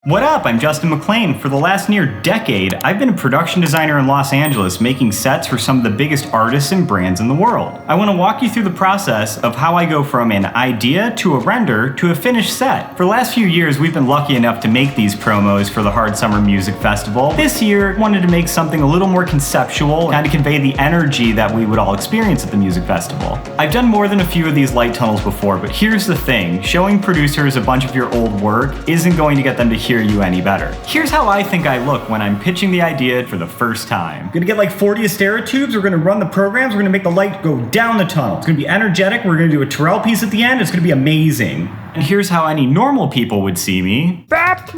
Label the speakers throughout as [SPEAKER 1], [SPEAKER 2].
[SPEAKER 1] What up? I'm Justin McClain. For the last near decade, I've been a production designer in Los Angeles making sets for some of the biggest artists and brands in the world. I want to walk you through the process of how I go from an idea to a render to a finished set. For the last few years, we've been lucky enough to make these promos for the Hard Summer Music Festival. This year, I wanted to make something a little more conceptual, kind of convey the energy that we would all experience at the music festival. I've done more than a few of these light tunnels before, but here's the thing. Showing producers a bunch of your old work isn't going to get them to hear you any better. Here's how I think I look when I'm pitching the idea for the first time. We're gonna get like 40 Astera tubes, we're gonna run the programs, we're gonna make the light go down the tunnel. It's gonna be energetic, we're gonna do a Terrell piece at the end, it's gonna be amazing. And here's how any normal people would see me. That's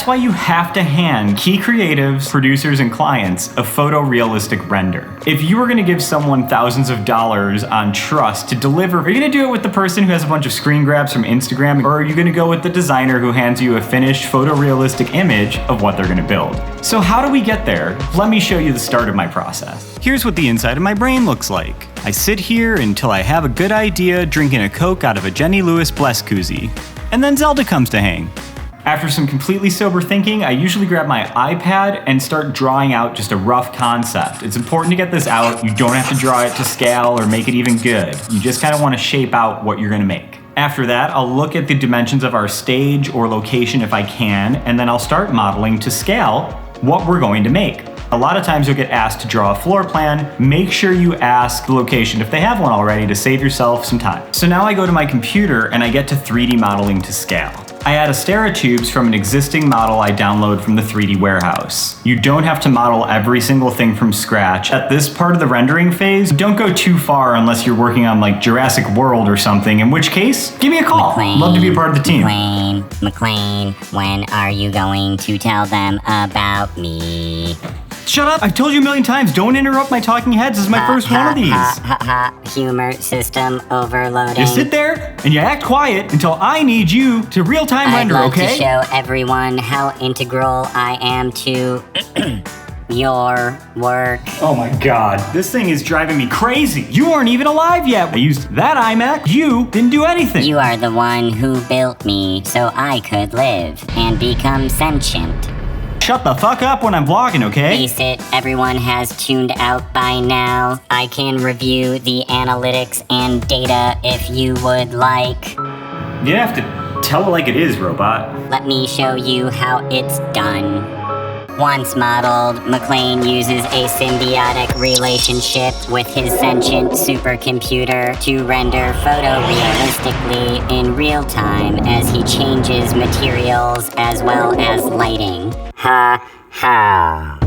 [SPEAKER 1] why you have to hand key creatives, producers, and clients a photorealistic render. If you were gonna give someone thousands of dollars on trust to deliver, are you gonna do it with the person who has a bunch of screen grabs from Instagram, or are you gonna go with the designer who hands you a finished photorealistic image of what they're gonna build? So how do we get there? Let me show you the start of my process. Here's what the inside of my brain looks like. I sit here until I have a good idea, drinking a Coke out of a Jenny Lewis Bless koozie. And then Zelda comes to hang. After some completely sober thinking, I usually grab my iPad and start drawing out just a rough concept. It's important to get this out. You don't have to draw it to scale or make it even good. You just kind of want to shape out what you're gonna make. After that, I'll look at the dimensions of our stage or location if I can, and then I'll start modeling to scale what we're going to make. A lot of times you'll get asked to draw a floor plan. Make sure you ask the location if they have one already to save yourself some time. So now I go to my computer and I get to 3D modeling to scale. I add Astera tubes from an existing model I download from the 3D warehouse. You don't have to model every single thing from scratch. At this part of the rendering phase, don't go too far unless you're working on like Jurassic World or something, in which case, give me a call.
[SPEAKER 2] McClain,
[SPEAKER 1] love to be a part of the team.
[SPEAKER 2] McClain, when are you going to tell them about me?
[SPEAKER 1] Shut up! I've told you a million times, don't interrupt my talking heads. This is my first one of these.
[SPEAKER 2] Humor system overloading.
[SPEAKER 1] You sit there and you act quiet until I need you to real-time render, okay?
[SPEAKER 2] I'd love to show everyone how integral I am to your work.
[SPEAKER 1] Oh my god, this thing is driving me crazy. You aren't even alive yet. I used that iMac. You didn't do anything.
[SPEAKER 2] You are the one who built me so I could live and become sentient.
[SPEAKER 1] Shut the fuck up when I'm vlogging, okay?
[SPEAKER 2] Face it, everyone has tuned out by now. I can review the analytics and data if you would like.
[SPEAKER 1] You have to tell it like it is, robot.
[SPEAKER 2] Let me show you how it's done. Once modeled, McClain uses a symbiotic relationship with his sentient supercomputer to render photorealistically in real time as he changes materials as well as lighting. Ha ha.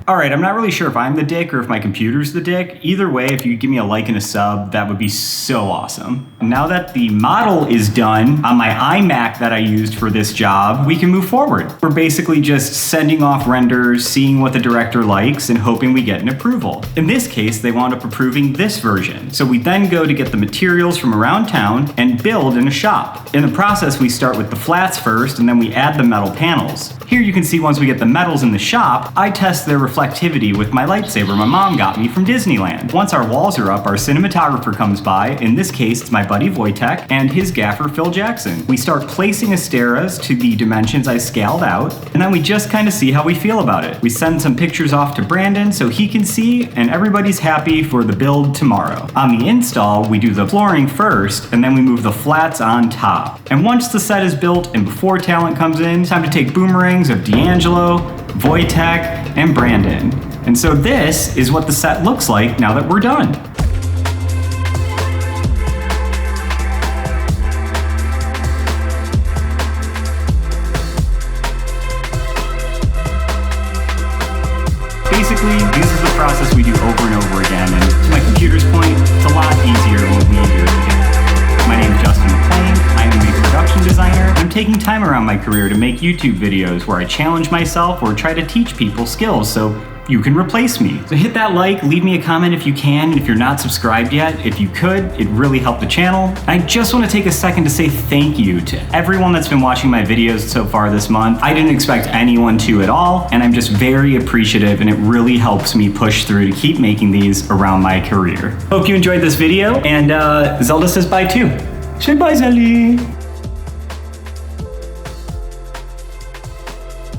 [SPEAKER 1] Alright, I'm not really sure if I'm the dick or if my computer's the dick. Either way, if you give me a like and a sub, that would be so awesome. Now that the model is done on my iMac that I used for this job, we can move forward. We're basically just sending off renders, seeing what the director likes, and hoping we get an approval. In this case, they wound up approving this version. So we then go to get the materials from around town and build in a shop. In the process, we start with the flats first, and then we add the metal panels. Here you can see once we get the metals in the shop, I test their reflectivity with my lightsaber my mom got me from Disneyland. Once our walls are up, our cinematographer comes by. In this case, it's my buddy Wojtek and his gaffer Phil Jackson. We start placing Asteras to the dimensions I scaled out, and then we just kind of see how we feel about it. We send some pictures off to Brandon so he can see, and everybody's happy for the build tomorrow. On the install, we do the flooring first, and then we move the flats on top. And once the set is built and before talent comes in, it's time to take boomerangs of D'Angelo, Wojtek, and Brandon. And so this is what the set looks like now that we're done. Basically, this is the process we do over and over again, and to my computer's point, it's a lot easier when we do it together. My name is Justin McClain. I am a production designer. I'm taking time around my career to make YouTube videos where I challenge myself or try to teach people skills so you can replace me. So hit that like, leave me a comment if you can, and if you're not subscribed yet, if you could, it'd really help the channel. I just want to take a second to say thank you to everyone that's been watching my videos so far this month. I didn't expect anyone to at all, and I'm just very appreciative, and it really helps me push through to keep making these around my career. Hope you enjoyed this video, and Zelda says bye too. Say bye, Zali.